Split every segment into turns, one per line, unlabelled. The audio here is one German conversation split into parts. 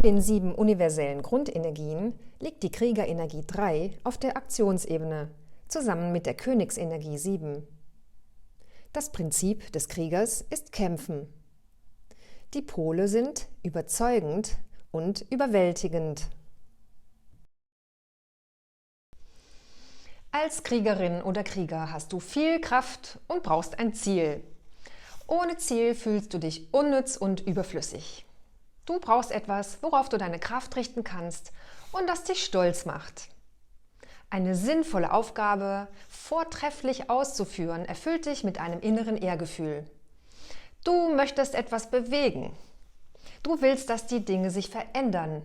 den 7 universellen Grundenergien liegt die Kriegerenergie 3 auf der Aktionsebene, zusammen mit der Königsenergie 7. Das Prinzip des Kriegers ist Kämpfen. Die Pole sind überzeugend und überwältigend. Als Kriegerin oder Krieger hast du viel Kraft und brauchst ein Ziel. Ohne Ziel fühlst du dich unnütz und überflüssig. Du brauchst etwas, worauf du deine Kraft richten kannst und das dich stolz macht. Eine sinnvolle Aufgabe vortrefflich auszuführen, erfüllt dich mit einem inneren Ehrgefühl. Du möchtest etwas bewegen. Du willst, dass die Dinge sich verändern.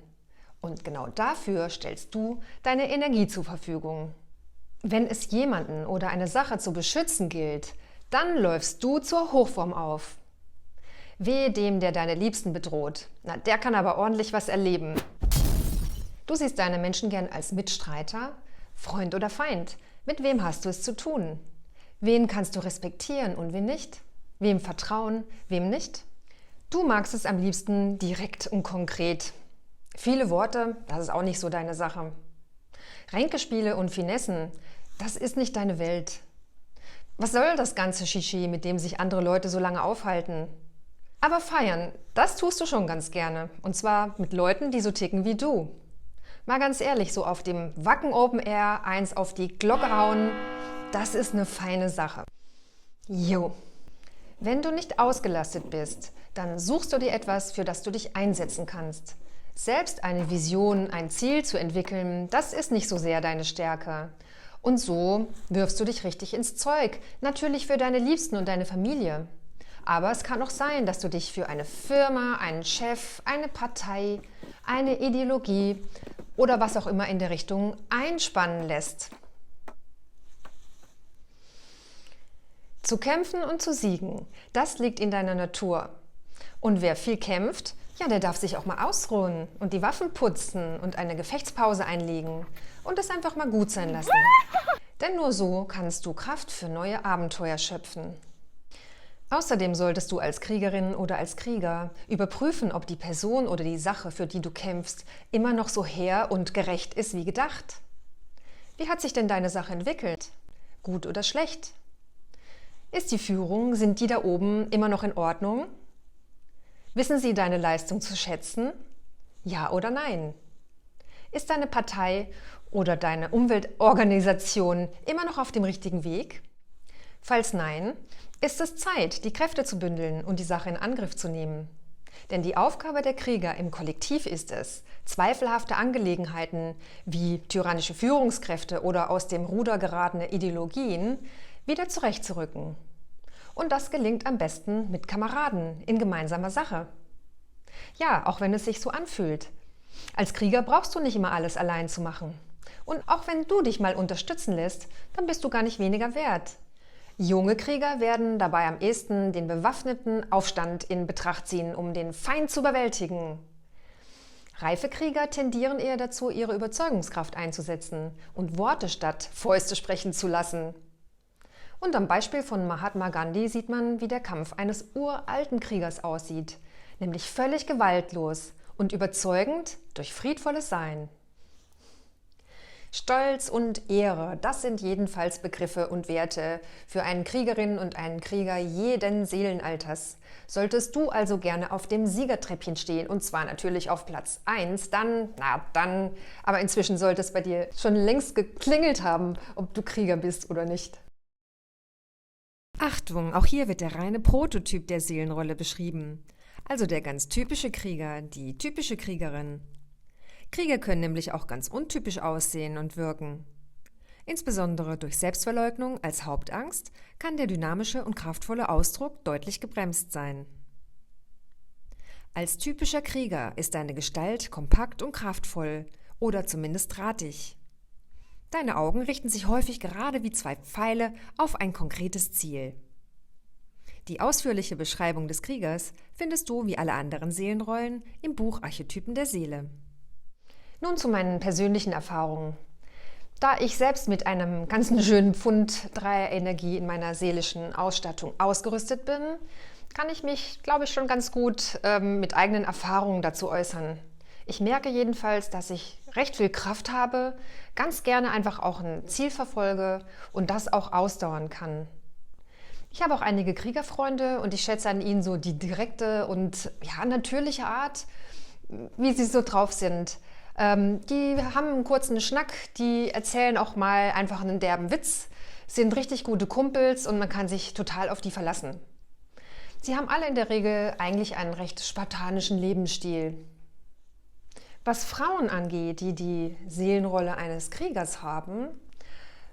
Und genau dafür stellst du deine Energie zur Verfügung. Wenn es jemanden oder eine Sache zu beschützen gilt, dann läufst du zur Hochform auf. Wehe dem, der deine Liebsten bedroht. Na, der kann aber ordentlich was erleben. Du siehst deine Menschen gern als Mitstreiter, Freund oder Feind. Mit wem hast du es zu tun? Wen kannst du respektieren und wen nicht? Wem vertrauen, wem nicht? Du magst es am liebsten direkt und konkret. Viele Worte, das ist auch nicht so deine Sache. Ränkespiele und Finessen, das ist nicht deine Welt. Was soll das ganze Shishi, mit dem sich andere Leute so lange aufhalten? Aber feiern, das tust du schon ganz gerne. Und zwar mit Leuten, die so ticken wie du. Mal ganz ehrlich, so auf dem Wacken Open Air eins auf die Glocke hauen, das ist eine feine Sache. Jo. Wenn du nicht ausgelastet bist, dann suchst du dir etwas, für das du dich einsetzen kannst. Selbst eine Vision, ein Ziel zu entwickeln, das ist nicht so sehr deine Stärke. Und so wirfst du dich richtig ins Zeug, natürlich für deine Liebsten und deine Familie. Aber es kann auch sein, dass du dich für eine Firma, einen Chef, eine Partei, eine Ideologie oder was auch immer in der Richtung einspannen lässt. Zu kämpfen und zu siegen, das liegt in deiner Natur. Und wer viel kämpft, ja, der darf sich auch mal ausruhen und die Waffen putzen und eine Gefechtspause einlegen und es einfach mal gut sein lassen. Denn nur so kannst du Kraft für neue Abenteuer schöpfen. Außerdem solltest du als Kriegerin oder als Krieger überprüfen, ob die Person oder die Sache, für die du kämpfst, immer noch so hehr und gerecht ist wie gedacht. Wie hat sich denn deine Sache entwickelt? Gut oder schlecht? Ist die Führung, sind die da oben immer noch in Ordnung? Wissen sie deine Leistung zu schätzen? Ja oder nein? Ist deine Partei oder deine Umweltorganisation immer noch auf dem richtigen Weg? Falls nein, ist es Zeit, die Kräfte zu bündeln und die Sache in Angriff zu nehmen. Denn die Aufgabe der Krieger im Kollektiv ist es, zweifelhafte Angelegenheiten wie tyrannische Führungskräfte oder aus dem Ruder geratene Ideologien wieder zurechtzurücken. Und das gelingt am besten mit Kameraden in gemeinsamer Sache. Ja, auch wenn es sich so anfühlt. Als Krieger brauchst du nicht immer alles allein zu machen. Und auch wenn du dich mal unterstützen lässt, dann bist du gar nicht weniger wert. Junge Krieger werden dabei am ehesten den bewaffneten Aufstand in Betracht ziehen, um den Feind zu überwältigen. Reife Krieger tendieren eher dazu, ihre Überzeugungskraft einzusetzen und Worte statt Fäuste sprechen zu lassen. Und am Beispiel von Mahatma Gandhi sieht man, wie der Kampf eines uralten Kriegers aussieht, nämlich völlig gewaltlos und überzeugend durch friedvolles Sein. Stolz und Ehre, das sind jedenfalls Begriffe und Werte für eine Kriegerin und einen Krieger jeden Seelenalters. Solltest du also gerne auf dem Siegertreppchen stehen, und zwar natürlich auf Platz 1, dann, aber inzwischen sollte es bei dir schon längst geklingelt haben, ob du Krieger bist oder nicht. Achtung, auch hier wird der reine Prototyp der Seelenrolle beschrieben, also der ganz typische Krieger, die typische Kriegerin. Krieger können nämlich auch ganz untypisch aussehen und wirken. Insbesondere durch Selbstverleugnung als Hauptangst kann der dynamische und kraftvolle Ausdruck deutlich gebremst sein. Als typischer Krieger ist deine Gestalt kompakt und kraftvoll oder zumindest drahtig. Deine Augen richten sich häufig gerade wie 2 Pfeile auf ein konkretes Ziel. Die ausführliche Beschreibung des Kriegers findest du, wie alle anderen Seelenrollen, im Buch Archetypen der Seele. Nun zu meinen persönlichen Erfahrungen. Da ich selbst mit einem ganzen schönen Pfund Dreierenergie in meiner seelischen Ausstattung ausgerüstet bin, kann ich mich, glaube ich, schon ganz gut mit eigenen Erfahrungen dazu äußern. Ich merke jedenfalls, dass ich recht viel Kraft habe, ganz gerne einfach auch ein Ziel verfolge und das auch ausdauern kann. Ich habe auch einige Kriegerfreunde und ich schätze an ihnen so die direkte und ja, natürliche Art, wie sie so drauf sind. Die haben einen kurzen Schnack, die erzählen auch mal einfach einen derben Witz, sind richtig gute Kumpels und man kann sich total auf die verlassen. Sie haben alle in der Regel eigentlich einen recht spartanischen Lebensstil. Was Frauen angeht, die die Seelenrolle eines Kriegers haben,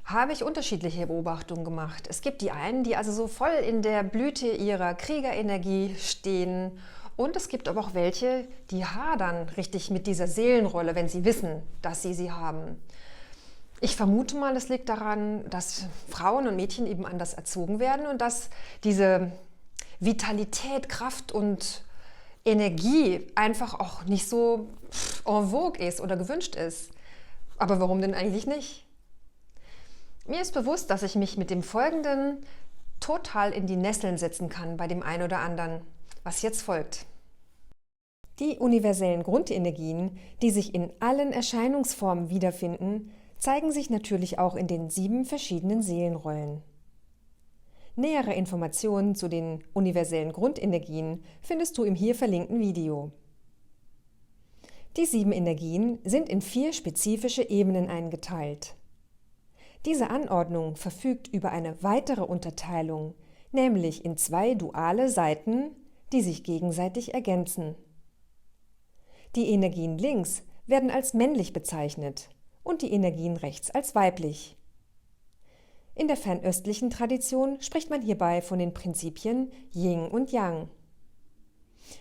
habe ich unterschiedliche Beobachtungen gemacht. Es gibt die einen, die also so voll in der Blüte ihrer Kriegerenergie stehen, und es gibt aber auch welche, die hadern richtig mit dieser Seelenrolle, wenn sie wissen, dass sie haben. Ich vermute mal, es liegt daran, dass Frauen und Mädchen eben anders erzogen werden und dass diese Vitalität, Kraft und Energie einfach auch nicht so en vogue ist oder gewünscht ist. Aber warum denn eigentlich nicht? Mir ist bewusst, dass ich mich mit dem Folgenden total in die Nesseln setzen kann bei dem einen oder anderen, was jetzt folgt. Die universellen Grundenergien, die sich in allen Erscheinungsformen wiederfinden, zeigen sich natürlich auch in den 7 verschiedenen Seelenrollen. Nähere Informationen zu den universellen Grundenergien findest du im hier verlinkten Video. Die 7 Energien sind in 4 spezifische Ebenen eingeteilt. Diese Anordnung verfügt über eine weitere Unterteilung, nämlich in 2 duale Seiten, die sich gegenseitig ergänzen. Die Energien links werden als männlich bezeichnet und die Energien rechts als weiblich. In der fernöstlichen Tradition spricht man hierbei von den Prinzipien Yin und Yang.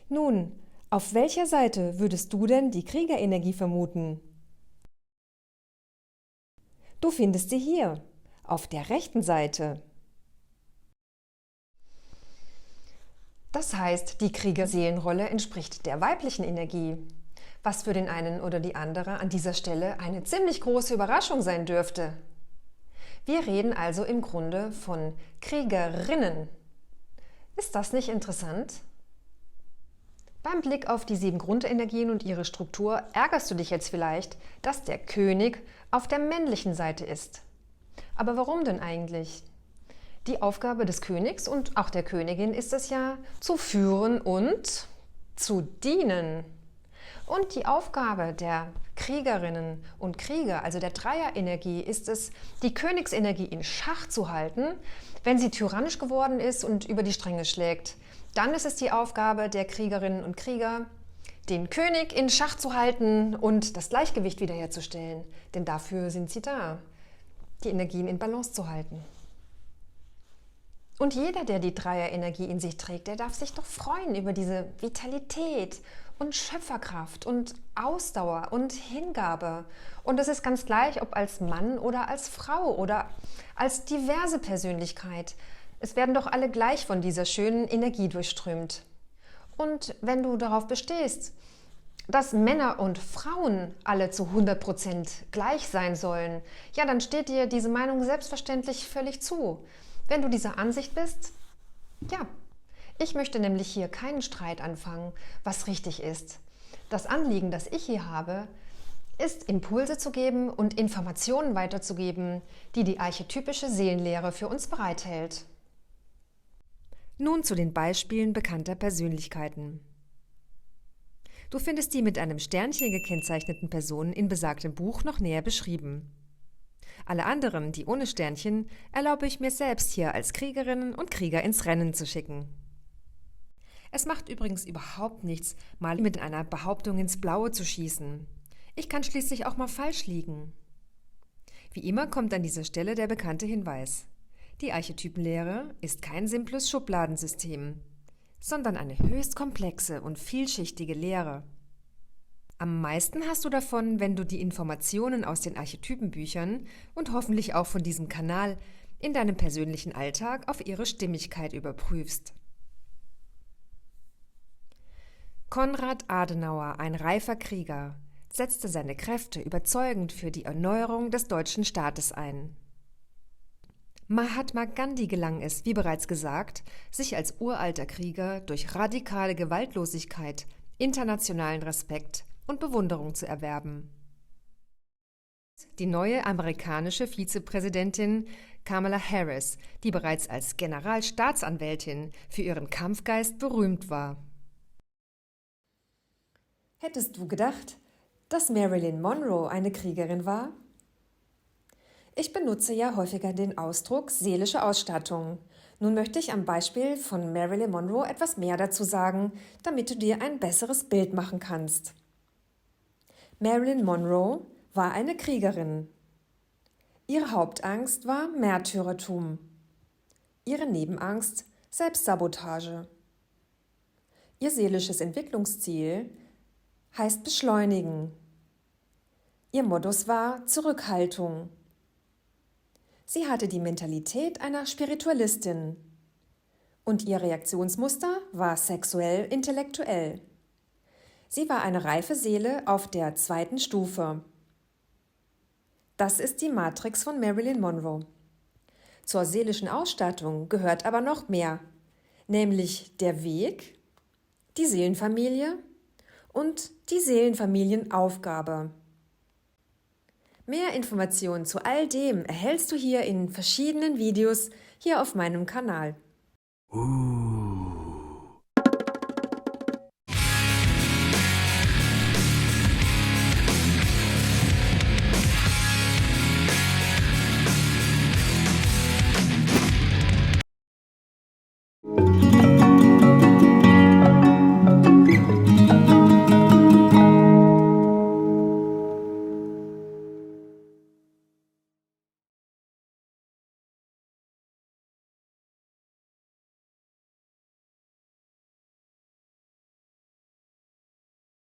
Nun, auf welcher Seite würdest du denn die Kriegerenergie vermuten? Du findest sie hier, auf der rechten Seite. Das heißt, die Kriegerseelenrolle entspricht der weiblichen Energie, was für den einen oder die andere an dieser Stelle eine ziemlich große Überraschung sein dürfte. Wir reden also im Grunde von Kriegerinnen. Ist das nicht interessant? Beim Blick auf die 7 Grundenergien und ihre Struktur ärgerst du dich jetzt vielleicht, dass der König auf der männlichen Seite ist. Aber warum denn eigentlich? Die Aufgabe des Königs und auch der Königin ist es ja, zu führen und zu dienen. Und die Aufgabe der Kriegerinnen und Krieger, also der Dreierenergie, ist es, die Königsenergie in Schach zu halten, wenn sie tyrannisch geworden ist und über die Stränge schlägt. Dann ist es die Aufgabe der Kriegerinnen und Krieger, den König in Schach zu halten und das Gleichgewicht wiederherzustellen. Denn dafür sind sie da, die Energien in Balance zu halten. Und jeder, der die Dreierenergie in sich trägt, der darf sich doch freuen über diese Vitalität und Schöpferkraft und Ausdauer und Hingabe. Und es ist ganz gleich, ob als Mann oder als Frau oder als diverse Persönlichkeit. Es werden doch alle gleich von dieser schönen Energie durchströmt. Und wenn du darauf bestehst, dass Männer und Frauen alle zu 100% gleich sein sollen, ja, dann steht dir diese Meinung selbstverständlich völlig zu. Wenn du dieser Ansicht bist, ja, ich möchte nämlich hier keinen Streit anfangen, was richtig ist. Das Anliegen, das ich hier habe, ist, Impulse zu geben und Informationen weiterzugeben, die die archetypische Seelenlehre für uns bereithält. Nun zu den Beispielen bekannter Persönlichkeiten. Du findest die mit einem Sternchen gekennzeichneten Personen in besagtem Buch noch näher beschrieben. Alle anderen, die ohne Sternchen, erlaube ich mir selbst hier als Kriegerinnen und Krieger ins Rennen zu schicken. Es macht übrigens überhaupt nichts, mal mit einer Behauptung ins Blaue zu schießen. Ich kann schließlich auch mal falsch liegen. Wie immer kommt an dieser Stelle der bekannte Hinweis. Die Archetypenlehre ist kein simples Schubladensystem, sondern eine höchst komplexe und vielschichtige Lehre. Am meisten hast du davon, wenn du die Informationen aus den Archetypenbüchern und hoffentlich auch von diesem Kanal in deinem persönlichen Alltag auf ihre Stimmigkeit überprüfst. Konrad Adenauer, ein reifer Krieger, setzte seine Kräfte überzeugend für die Erneuerung des deutschen Staates ein. Mahatma Gandhi gelang es, wie bereits gesagt, sich als uralter Krieger durch radikale Gewaltlosigkeit, internationalen Respekt und Bewunderung zu erwerben. Die neue amerikanische Vizepräsidentin Kamala Harris, die bereits als Generalstaatsanwältin für ihren Kampfgeist berühmt war.
Hättest du gedacht, dass Marilyn Monroe eine Kriegerin war? Ich benutze ja häufiger den Ausdruck seelische Ausstattung. Nun möchte ich am Beispiel von Marilyn Monroe etwas mehr dazu sagen, damit du dir ein besseres Bild machen kannst. Marilyn Monroe war eine Kriegerin. Ihre Hauptangst war Märtyrertum. Ihre Nebenangst Selbstsabotage. Ihr seelisches Entwicklungsziel heißt beschleunigen. Ihr Modus war Zurückhaltung. Sie hatte die Mentalität einer Spiritualistin und ihr Reaktionsmuster war sexuell-intellektuell. Sie war eine reife Seele auf der 2. Stufe. Das ist die Matrix von Marilyn Monroe. Zur seelischen Ausstattung gehört aber noch mehr, nämlich der Weg, die Seelenfamilie und die Seelenfamilienaufgabe. Mehr Informationen zu all dem erhältst du hier in verschiedenen Videos hier auf meinem Kanal.